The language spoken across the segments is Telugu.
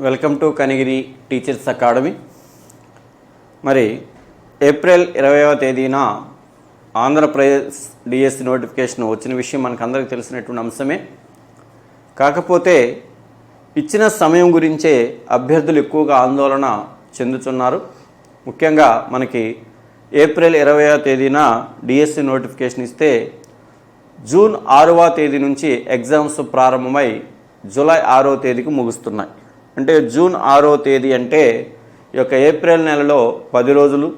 Welcome to Kanigiri teachers academy. మరి ఏప్రిల్ 20వ తేదీన ఆంధ్రప్రదేశ్ డిఎస్సి నోటిఫికేషన్ వచ్చిన విషయం మనకందరికీ తెలిసినటువంటి అంశమే. కాకపోతే ఇచ్చిన సమయం గురించే అభ్యర్థులు ఎక్కువగా ఆందోళన చెందుతున్నారు. ముఖ్యంగా మనకి ఏప్రిల్ 20వ తేదీన డిఎస్సి నోటిఫికేషన్ ఇస్తే జూన్ 6వ తేదీ నుంచి ఎగ్జామ్స్ ప్రారంభమై జూలై 6వ తేదీకి ముగుస్తున్నాయి. అంటే జూన్ 6వ తేదీ అంటే ఈ యొక్క ఏప్రిల్ నెలలో 10 రోజులు,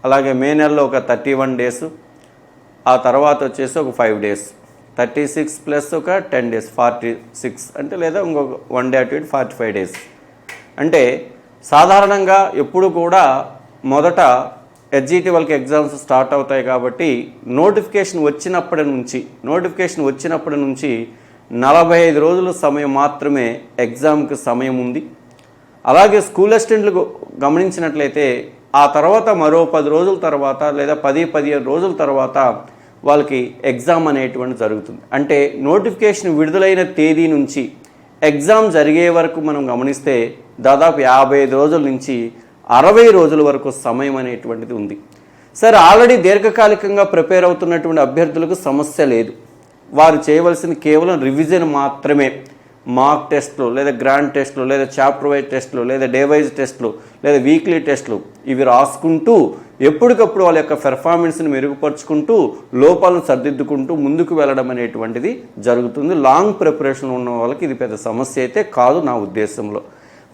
అలాగే మే నెలలో ఒక 31 డేస్, ఆ తర్వాత వచ్చేసి ఒక 5 డేస్, 36 ప్లస్ ఒక 10 డేస్ 46, అంటే లేదా ఇంకొక 1 డే అటు ఇటు 45 డేస్. అంటే సాధారణంగా ఎప్పుడు కూడా మొదట హెచ్జిటి వాళ్ళకి ఎగ్జామ్స్ స్టార్ట్ అవుతాయి కాబట్టి నోటిఫికేషన్ వచ్చినప్పటి నుంచి 45 రోజుల సమయం మాత్రమే ఎగ్జామ్కి సమయం ఉంది. అలాగే స్కూల్ అసిస్టెంట్లకు గమనించినట్లయితే ఆ తర్వాత మరో 10 రోజుల తర్వాత లేదా 10-15 రోజుల తర్వాత వాళ్ళకి ఎగ్జామ్ అనేటువంటి జరుగుతుంది. అంటే నోటిఫికేషన్ విడుదలైన తేదీ నుంచి ఎగ్జామ్ జరిగే వరకు మనం గమనిస్తే దాదాపు 55 రోజుల నుంచి 60 రోజుల వరకు సమయం అనేటువంటిది ఉంది. సరే, ఆల్రెడీ దీర్ఘకాలికంగా ప్రిపేర్ అవుతున్నటువంటి అభ్యర్థులకు సమస్య లేదు. వారు చేయవలసింది కేవలం రివిజన్ మాత్రమే. మాక్ టెస్ట్లు లేదా గ్రాండ్ టెస్ట్లు లేదా చాప్టర్ వైజ్ టెస్ట్లు లేదా డే వైజ్ టెస్ట్లు లేదా వీక్లీ టెస్ట్లు ఇవి రాసుకుంటూ ఎప్పటికప్పుడు వాళ్ళ యొక్క పెర్ఫార్మెన్స్ని మెరుగుపరుచుకుంటూ లోపాలను సర్దిద్దుకుంటూ ముందుకు వెళ్ళడం అనేటువంటిది జరుగుతుంది. లాంగ్ ప్రిపరేషన్ ఉన్న వాళ్ళకి ఇది పెద్ద సమస్య అయితే కాదు నా ఉద్దేశంలో.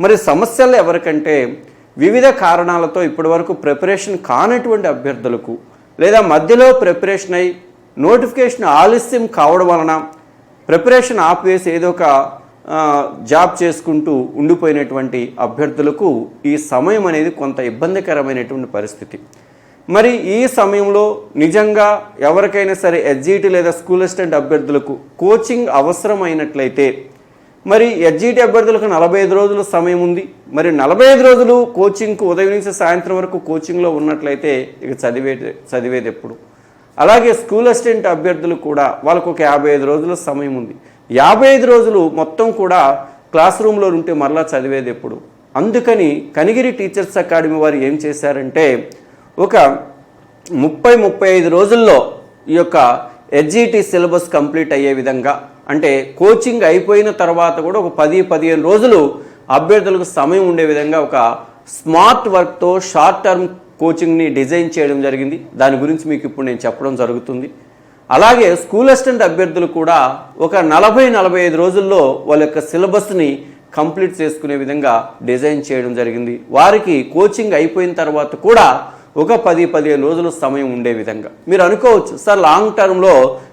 మరి సమస్యలు ఎవరికంటే వివిధ కారణాలతో ఇప్పటివరకు ప్రిపరేషన్ కానటువంటి అభ్యర్థులకు లేదా మధ్యలో ప్రిపరేషన్ అయి నోటిఫికేషన్ ఆలస్యం కావడం వలన ప్రిపరేషన్ ఆపివేసి ఏదో ఒక జాబ్ చేసుకుంటూ ఉండిపోయినటువంటి అభ్యర్థులకు ఈ సమయం అనేది కొంత ఇబ్బందికరమైనటువంటి పరిస్థితి. మరి ఈ సమయంలో నిజంగా ఎవరికైనా సరే హెచ్జిటి లేదా స్కూల్ అసిస్టెంట్ అభ్యర్థులకు కోచింగ్ అవసరమైనట్లయితే మరి హెచ్జిటి అభ్యర్థులకు 45 రోజుల సమయం ఉంది. మరి 45 రోజులు కోచింగ్కు ఉదయం నుంచి సాయంత్రం వరకు కోచింగ్లో ఉన్నట్లయితే ఇక చదివేది ఎప్పుడు? అలాగే స్కూల్ అసిస్టెంట్ అభ్యర్థులు కూడా వాళ్ళకు ఒక 55 రోజుల సమయం ఉంది. 55 రోజులు మొత్తం కూడా క్లాస్ రూమ్లో ఉంటే మరలా చదివేది ఎప్పుడు? అందుకని కనిగిరి టీచర్స్ అకాడమీ వారు ఏం చేశారంటే ఒక 30-35 రోజుల్లో ఈ యొక్క హెచ్జిటి సిలబస్ కంప్లీట్ అయ్యే విధంగా, అంటే కోచింగ్ అయిపోయిన తర్వాత కూడా ఒక 10-15 రోజులు అభ్యర్థులకు సమయం ఉండే విధంగా ఒక స్మార్ట్ వర్క్తో షార్ట్ టర్మ్ కోచింగ్ని డిజైన్ చేయడం జరిగింది. దాని గురించి మీకు ఇప్పుడు నేను చెప్పడం జరుగుతుంది. అలాగే స్కూల్ అసిస్టెంట్ అభ్యర్థులు కూడా ఒక 40-45 రోజుల్లో వాళ్ళ యొక్క సిలబస్ని కంప్లీట్ చేసుకునే విధంగా డిజైన్ చేయడం జరిగింది. వారికి కోచింగ్ అయిపోయిన తర్వాత కూడా ఒక 10-15 రోజుల సమయం ఉండే విధంగా. మీరు అనుకోవచ్చు, సార్ లాంగ్ టర్మ్లో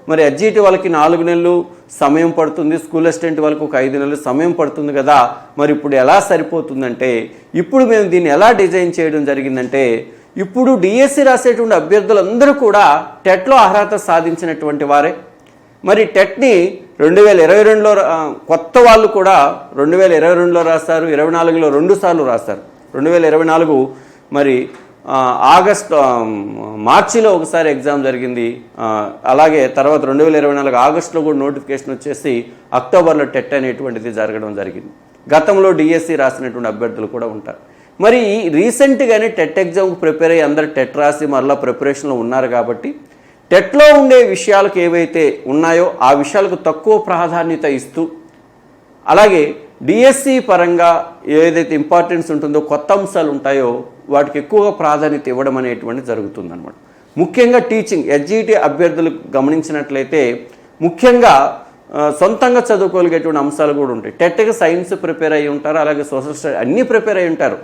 మరి హెచ్జిటి వాళ్ళకి 4 నెలలు సమయం పడుతుంది, స్కూల్ అసిస్టెంట్ వాళ్ళకి ఒక 5 నెలలు సమయం పడుతుంది కదా, మరి ఇప్పుడు ఎలా సరిపోతుందంటే ఇప్పుడు మేము దీన్ని ఎలా డిజైన్ చేయడం జరిగిందంటే ఇప్పుడు డిఎస్సి రాసేటువంటి అభ్యర్థులందరూ కూడా టెట్లో అర్హత సాధించినటువంటి వారే. మరి టెట్ని 2022లో కొత్త వాళ్ళు కూడా 2022లో రాస్తారు, 24లో 2 సార్లు రాస్తారు. 2024 మరి మార్చిలో ఒకసారి ఎగ్జామ్ జరిగింది. అలాగే తర్వాత 2024 ఆగస్టులో కూడా నోటిఫికేషన్ వచ్చేసి అక్టోబర్లో టెట్ అనేటువంటిది జరగడం జరిగింది. గతంలో డిఎస్సి రాసినటువంటి అభ్యర్థులు కూడా ఉంటారు. మరి రీసెంట్గానే టెట్ ఎగ్జామ్కి ప్రిపేర్ అయ్యి అందరూ టెట్ రాసి మరలా ప్రిపరేషన్లో ఉన్నారు కాబట్టి టెట్లో ఉండే విషయాలకు ఏవైతే ఉన్నాయో ఆ విషయాలకు తక్కువ ప్రాధాన్యత ఇస్తూ, అలాగే డిఎస్సి పరంగా ఏదైతే ఇంపార్టెన్స్ ఉంటుందో కొత్త అంశాలు ఉంటాయో వాటికి ఎక్కువగా ప్రాధాన్యత ఇవ్వడం అనేటువంటిది జరుగుతుందన్నమాట. ముఖ్యంగా టీచింగ్ హెచ్జిటి అభ్యర్థులు గమనించినట్లయితే ముఖ్యంగా సొంతంగా చదువుకోగలిగేటువంటి అంశాలు కూడా ఉంటాయి. టెట్కి సైన్స్ ప్రిపేర్ అయ్యి ఉంటారు, అలాగే సోషల్ స్టడీ అన్నీ ప్రిపేర్ అయ్యి ఉంటారు.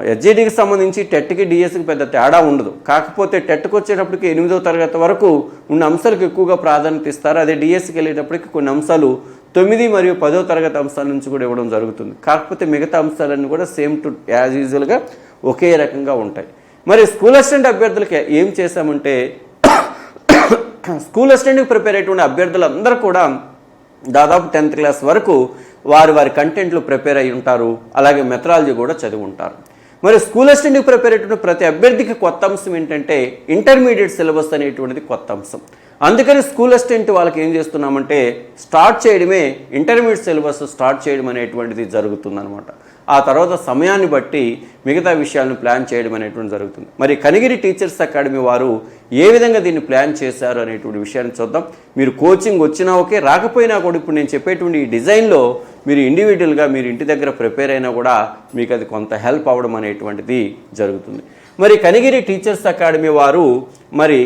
హెచ్జిటికి సంబంధించి టెట్కి డిఎస్సికి పెద్ద తేడా ఉండదు. కాకపోతే టెట్కి వచ్చేటప్పటికి 8వ తరగతి వరకు ఉన్న అంశాలకు ఎక్కువగా ప్రాధాన్యత ఇస్తారు. అదే డిఎస్సికి వెళ్ళేటప్పటికి కొన్ని అంశాలు 9 మరియు 10వ తరగతి అంశాల నుంచి కూడా ఇవ్వడం జరుగుతుంది. కాకపోతే మిగతా అంశాలన్నీ కూడా సేమ్ టు యాజ్ యూజువల్గా ఒకే రకంగా ఉంటాయి. మరి స్కూల్ అసిస్టెంట్ అభ్యర్థులకి ఏం చేశామంటే స్కూల్ అసిస్టెంట్కి ప్రిపేర్ అయ్యేటువంటి అభ్యర్థులందరూ కూడా దాదాపు 10th క్లాస్ వరకు వారి కంటెంట్లు ప్రిపేర్ అయి ఉంటారు. అలాగే మెథడాలజీ కూడా చదివి ఉంటారు. మరి స్కూల్ అసిస్టెంట్కి ప్రిపేర్ అయ్యేటువంటి ప్రతి అభ్యర్థికి కొత్త అంశం ఏంటంటే ఇంటర్మీడియట్ సిలబస్ అనేటువంటిది కొత్త అంశం. అందుకని స్కూల్ అసిస్టెంట్ వాళ్ళకి ఏం చేస్తున్నామంటే స్టార్ట్ చేయడమే, ఇంటర్మీడియట్ సిలబస్ స్టార్ట్ చేయడం అనేటువంటిది జరుగుతుందన్నమాట. ఆ తర్వాత సమయాన్ని బట్టి మిగతా విషయాలను ప్లాన్ చేయడం అనేటువంటి జరుగుతుంది. మరి కనిగిరి టీచర్స్ అకాడమీ వారు ఏ విధంగా దీన్ని ప్లాన్ చేశారు అనేటువంటి విషయాన్ని చూద్దాం. మీరు కోచింగ్ వచ్చినా ఓకే, రాకపోయినా కూడా ఇప్పుడు నేను చెప్పేటువంటి ఈ డిజైన్లో మీరు ఇండివిజువల్గా మీరు ఇంటి దగ్గర ప్రిపేర్ అయినా కూడా మీకు అది కొంత హెల్ప్ అవ్వడం అనేటువంటిది జరుగుతుంది. మరి కనిగిరి టీచర్స్ అకాడమీ వారు మరి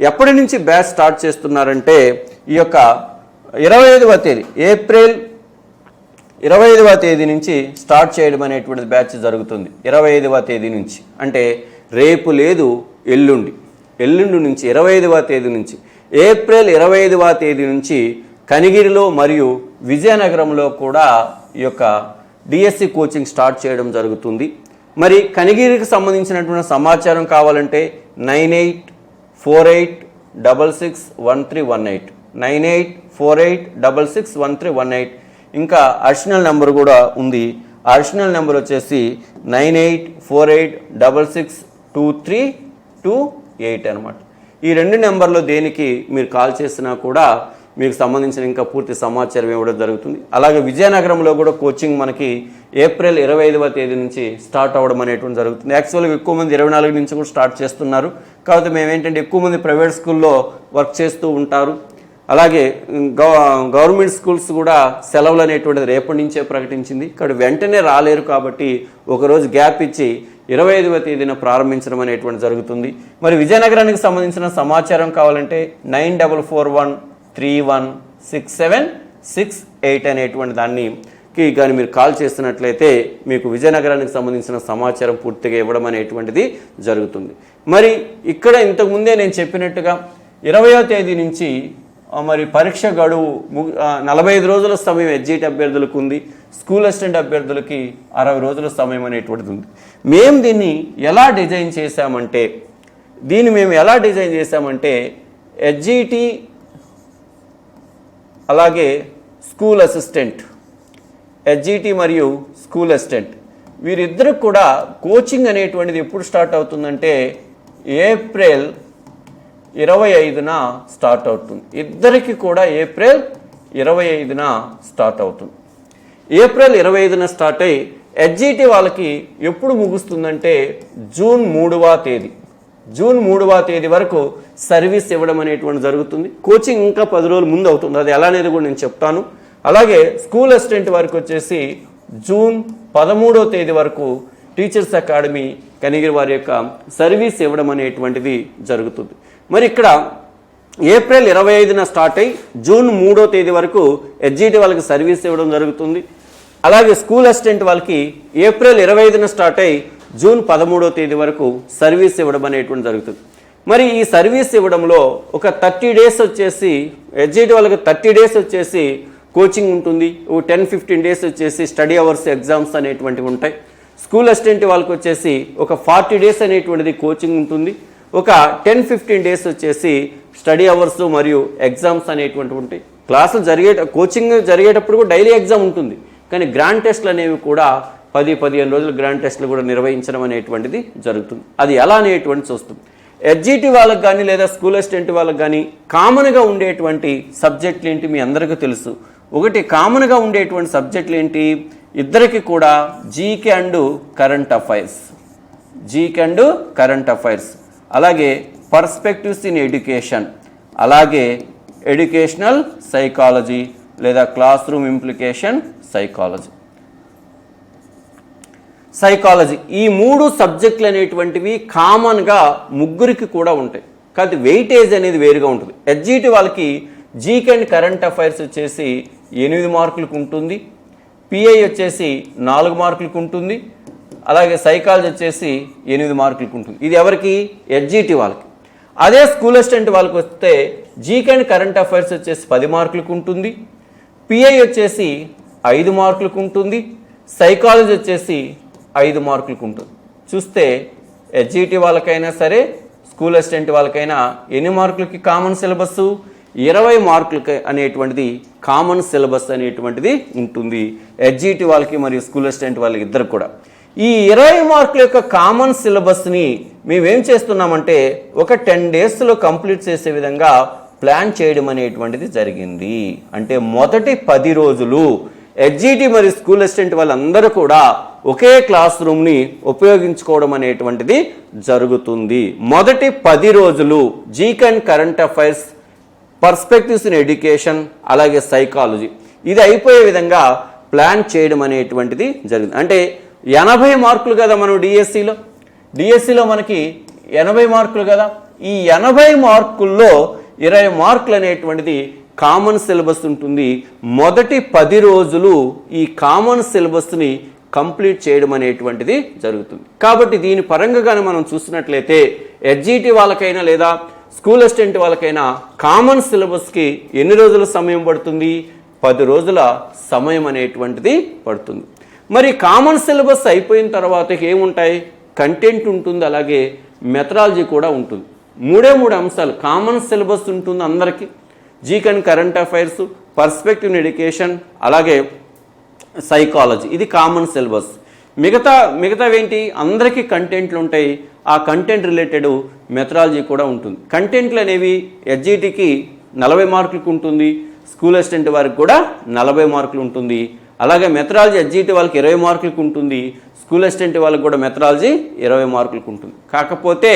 ఎప్పటి నుంచి బ్యాచ్ స్టార్ట్ చేస్తున్నారంటే ఈ యొక్క 25వ తేదీ ఏప్రిల్ 25వ తేదీ నుంచి స్టార్ట్ చేయడం అనేటువంటి బ్యాచ్ జరుగుతుంది. 25వ తేదీ నుంచి అంటే రేపు లేదు, ఎల్లుండి నుంచి 25వ తేదీ నుంచి ఏప్రిల్ 25వ తేదీ నుంచి కనిగిరిలో మరియు విజయనగరంలో కూడా ఈ యొక్క డిఎస్సి కోచింగ్ స్టార్ట్ చేయడం జరుగుతుంది. మరి కనిగిరికి సంబంధించినటువంటి సమాచారం కావాలంటే 9848661318 9848661318 ఇంకా అడిషనల్ నెంబర్ కూడా ఉంది. అడిషనల్ నెంబర్ వచ్చేసి 9848662328 అనమాట. ఈ 2 నెంబర్లో దేనికి మీరు కాల్ చేసినా కూడా మీకు సంబంధించిన ఇంకా పూర్తి సమాచారం ఇవ్వడం జరుగుతుంది. అలాగే విజయనగరంలో కూడా కోచింగ్ మనకి ఏప్రిల్ 25వ తేదీ నుంచి స్టార్ట్ అవ్వడం అనేటువంటి జరుగుతుంది. యాక్చువల్గా ఎక్కువ మంది 24 నుంచి కూడా స్టార్ట్ చేస్తున్నారు. కాబట్టి మేమేంటంటే ఎక్కువ మంది ప్రైవేట్ స్కూల్లో వర్క్ చేస్తూ ఉంటారు. అలాగే గవర్నమెంట్ స్కూల్స్ కూడా సెలవులు అనేటువంటిది రేపటి నుంచే ప్రకటించింది. ఇక్కడ వెంటనే రాలేరు కాబట్టి ఒకరోజు గ్యాప్ ఇచ్చి 25వ తేదీన ప్రారంభించడం అనేటువంటి జరుగుతుంది. మరి విజయనగరానికి సంబంధించిన సమాచారం కావాలంటే 9441316768 అనేటువంటి దానికి కానీ మీరు కాల్ చేస్తున్నట్లయితే మీకు విజయనగరానికి సంబంధించిన సమాచారం పూర్తిగా ఇవ్వడం అనేటువంటిది జరుగుతుంది. మరి ఇక్కడ ఇంతకుముందే నేను చెప్పినట్టుగా 20వ తేదీ నుంచి మరి పరీక్ష గడువు 45 రోజుల సమయం ఎడ్జిటి అభ్యర్థులకు ఉంది. స్కూల్ అసిస్టెంట్ అభ్యర్థులకి 60 రోజుల సమయం అనేటువంటిది ఉంది. మేము దీన్ని ఎలా డిజైన్ చేశామంటే ఎడ్జిటి అలాగే స్కూల్ అసిస్టెంట్, ఎడ్జిటి మరియు స్కూల్ అసిస్టెంట్ వీరిద్దరికి కూడా కోచింగ్ అనేటువంటిది ఎప్పుడు స్టార్ట్ అవుతుందంటే ఏప్రిల్ 25న స్టార్ట్ అవుతుంది. ఇద్దరికి కూడా ఏప్రిల్ 25న స్టార్ట్ అవుతుంది. ఏప్రిల్ 25న స్టార్ట్ అయ్యి ఎడ్జిటి వాళ్ళకి ఎప్పుడు ముగుస్తుందంటే జూన్ 3వ తేదీ వరకు సర్వీస్ ఇవ్వడం అనేటువంటి జరుగుతుంది. కోచింగ్ ఇంకా 10 రోజుల ముందు అవుతుంది. అది ఎలా అనేది కూడా నేను చెప్తాను. అలాగే స్కూల్ అసిస్టెంట్ వరకు వచ్చేసి జూన్ 13వ తేదీ వరకు టీచర్స్ అకాడమీ కనిగిరి వారి యొక్క సర్వీస్ ఇవ్వడం అనేటువంటిది జరుగుతుంది. మరి ఇక్కడ ఏప్రిల్ 25న స్టార్ట్ అయ్యి జూన్ 3వ తేదీ వరకు ఎడ్జిటి వాళ్ళకి సర్వీస్ ఇవ్వడం జరుగుతుంది. అలాగే స్కూల్ అసిస్టెంట్ వాళ్ళకి ఏప్రిల్ 25న స్టార్ట్ అయ్యి జూన్ 13వ తేదీ వరకు సర్వీస్ ఇవ్వడం అనేటువంటి జరుగుతుంది. మరి ఈ సర్వీస్ ఇవ్వడంలో ఒక 30 డేస్ వచ్చేసి ఎడ్జిటి వాళ్ళకి 30 డేస్ వచ్చేసి కోచింగ్ ఉంటుంది. 10-15 డేస్ వచ్చేసి స్టడీ అవర్స్ ఎగ్జామ్స్ అనేటువంటివి ఉంటాయి. స్కూల్ అసిస్టెంట్ వాళ్ళకి వచ్చేసి ఒక 40 డేస్ అనేటువంటిది కోచింగ్ ఉంటుంది. ఒక 10-15 డేస్ వచ్చేసి స్టడీ అవర్స్ మరియు ఎగ్జామ్స్ అనేటువంటివి ఉంటాయి. క్లాసులు కోచింగ్ జరిగేటప్పుడు కూడా డైలీ ఎగ్జామ్ ఉంటుంది. కానీ గ్రాండ్ టెస్ట్లు అనేవి కూడా 10-15 రోజులు గ్రాండ్ టెస్ట్లు కూడా నిర్వహించడం అనేటువంటిది జరుగుతుంది. అది ఎలా అనేటువంటి చూస్తుంది. ఎడ్జిటి వాళ్ళకి కానీ లేదా స్కూల్ అసిస్టెంట్ వాళ్ళకి కానీ కామన్గా ఉండేటువంటి సబ్జెక్టులు ఏంటి మీ అందరికీ తెలుసు. ఒకటి కామన్గా ఉండేటువంటి సబ్జెక్టులు ఏంటి, ఇద్దరికి కూడా జీకే అండ్ కరెంట్ అఫైర్స్, అలాగే పర్స్పెక్టివ్స్ ఇన్ ఎడ్యుకేషన్, అలాగే ఎడ్యుకేషనల్ సైకాలజీ లేదా క్లాస్ రూమ్ ఇంప్లికేషన్ సైకాలజీ ఈ 3 సబ్జెక్టులు అనేటువంటివి కామన్గా ముగ్గురికి కూడా ఉంటాయి. కానీ వెయిటేజ్ అనేది వేరుగా ఉంటుంది. ఎడ్జిటి వాళ్ళకి జీకే అండ్ కరెంట్ అఫైర్స్ వచ్చేసి 8 మార్కులకు ఉంటుంది. పిఐ వచ్చేసి 4 మార్కులకు ఉంటుంది. అలాగే సైకాలజీ వచ్చేసి 8 మార్కులకు ఉంటుంది. ఇది ఎవరికి? ఎడ్జిటి వాళ్ళకి. అదే స్కూల్ అసిస్టెంట్ వాళ్ళకి వస్తే జీకే అండ్ కరెంట్ అఫైర్స్ వచ్చేసి 10 మార్కులకు ఉంటుంది. పిఐ వచ్చేసి 5 మార్కులకు ఉంటుంది. సైకాలజీ వచ్చేసి 5 మార్కులకు ఉంటుంది. చూస్తే ఎడ్జిటి వాళ్ళకైనా సరే స్కూల్ అసిస్టెంట్ వాళ్ళకైనా ఎన్ని మార్కులకి కామన్ సిలబస్? 20 మార్కులకి అనేటువంటిది కామన్ సిలబస్ అనేటువంటిది ఉంటుంది ఎడ్జిటి వాళ్ళకి మరియు స్కూల్ అసిస్టెంట్ వాళ్ళకి ఇద్దరు కూడా. ఈ 20 మార్కుల యొక్క కామన్ సిలబస్ని మేమేం చేస్తున్నామంటే ఒక 10 డేస్లో కంప్లీట్ చేసే విధంగా ప్లాన్ చేయడం అనేటువంటిది జరిగింది. అంటే మొదటి 10 రోజులు హెచ్జిటి మరియు స్కూల్ అసిస్టెంట్ వాళ్ళందరూ కూడా ఒకే క్లాస్ రూమ్ని ఉపయోగించుకోవడం అనేటువంటిది జరుగుతుంది. మొదటి 10 రోజులు GK and current affairs, perspectives in education, అలాగే సైకాలజీ ఇది అయిపోయే విధంగా ప్లాన్ చేయడం అనేటువంటిది జరిగింది. అంటే 80 మార్కులు కదా మనం డిఎస్సిలో మనకి 80 మార్కులు కదా. ఈ 80 మార్కుల్లో 20 మార్కులు అనేటువంటిది కామన్ సిలబస్ ఉంటుంది. మొదటి 10 రోజులు ఈ కామన్ సిలబస్ని కంప్లీట్ చేయడం అనేటువంటిది జరుగుతుంది. కాబట్టి దీని పరంగా కానీ మనం చూసినట్లయితే హెచ్జిటి వాళ్ళకైనా లేదా స్కూల్ అసిస్టెంట్ వాళ్ళకైనా కామన్ సిలబస్కి ఎన్ని రోజుల సమయం పడుతుంది? 10 రోజుల సమయం అనేటువంటిది పడుతుంది. మరి కామన్ సిలబస్ అయిపోయిన తర్వాత ఏముంటాయి? కంటెంట్ ఉంటుంది, అలాగే మెథడాలజీ కూడా ఉంటుంది. మూడే అంశాలు కామన్ సిలబస్ ఉంటుంది అందరికీ. GK and current affairs, perspective in education, అలాగే సైకాలజీ ఇది కామన్ సిలబస్. మిగతావేంటి? అందరికీ కంటెంట్లు ఉంటాయి. ఆ కంటెంట్ రిలేటెడ్ మెథడాలజీ కూడా ఉంటుంది. కంటెంట్లు అనేవి హెచ్జిటికి 40 మార్కులకు ఉంటుంది, స్కూల్ అసిస్టెంట్ వారికి కూడా 40 మార్కులు ఉంటుంది. అలాగే మెథడాలజీ హెచ్జిటి వాళ్ళకి 20 మార్కులకు ఉంటుంది, స్కూల్ అసిస్టెంట్ వాళ్ళకి కూడా మెథడాలజీ 20 మార్కులకు ఉంటుంది. కాకపోతే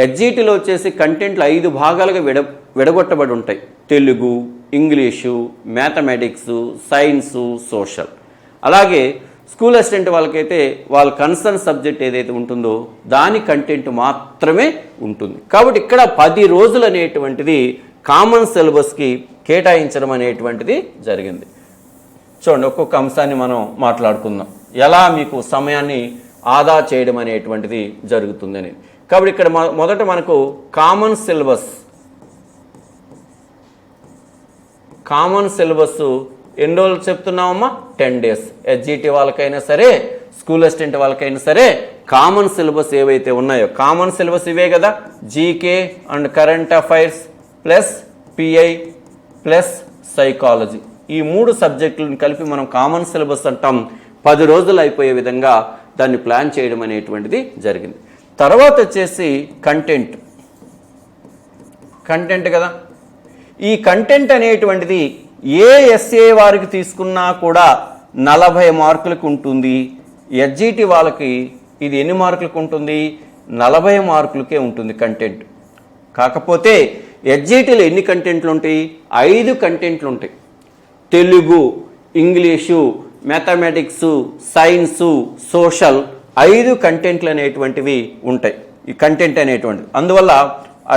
హెచ్జిటిలో వచ్చేసి కంటెంట్లు 5 భాగాలుగా విడగొట్టబడి ఉంటాయి. Telugu, English, mathematics, science, social. అలాగే స్కూల్ అసిస్టెంట్ వాళ్ళకైతే వాళ్ళ కన్సర్న్ సబ్జెక్ట్ ఏదైతే ఉంటుందో దాని కంటెంట్ మాత్రమే ఉంటుంది. కాబట్టి ఇక్కడ 10 రోజులు అనేటువంటిది కామన్ సిలబస్కి కేటాయించడం అనేటువంటిది జరిగింది. చూడండి, ఒక్కొక్క అంశాన్ని మనం మాట్లాడుకుందాం, ఎలా మీకు సమయాన్ని ఆదా చేయడం అనేటువంటిది జరుగుతుందని. కాబట్టి ఇక్కడ మొదట మనకు కామన్ సిలబస్ ఎన్ని రోజులు చెప్తున్నామమ్మా? 10 డేస్. హెచ్జిటి వాళ్ళకైనా సరే, స్కూల్ అసిస్టెంట్ వాళ్ళకైనా సరే కామన్ సిలబస్ ఏవైతే ఉన్నాయో, కామన్ సిలబస్ ఇవే కదా, GK and current affairs plus pi plus psychology, ఈ 3 సబ్జెక్టులను కలిపి మనం కామన్ సిలబస్ అంటాం. 10 రోజులు అయిపోయే విధంగా దాన్ని ప్లాన్ చేయడం అనేటువంటిది జరిగింది. తర్వాత వచ్చేసి కంటెంట్ కదా. ఈ కంటెంట్ అనేటువంటిది ఏ ఎస్ఏ వారికి తీసుకున్నా కూడా 40 మార్కులకు ఉంటుంది. హెచ్జిటి వాళ్ళకి ఇది ఎన్ని మార్కులకు ఉంటుంది? 40 మార్కులకే ఉంటుంది కంటెంట్. కాకపోతే హెచ్జిటిలో ఎన్ని కంటెంట్లు ఉంటాయి? 5 కంటెంట్లు ఉంటాయి. Telugu, English, mathematics, science, social 5 కంటెంట్లు అనేటువంటివి ఉంటాయి. ఈ కంటెంట్ అనేటువంటిది అందువల్ల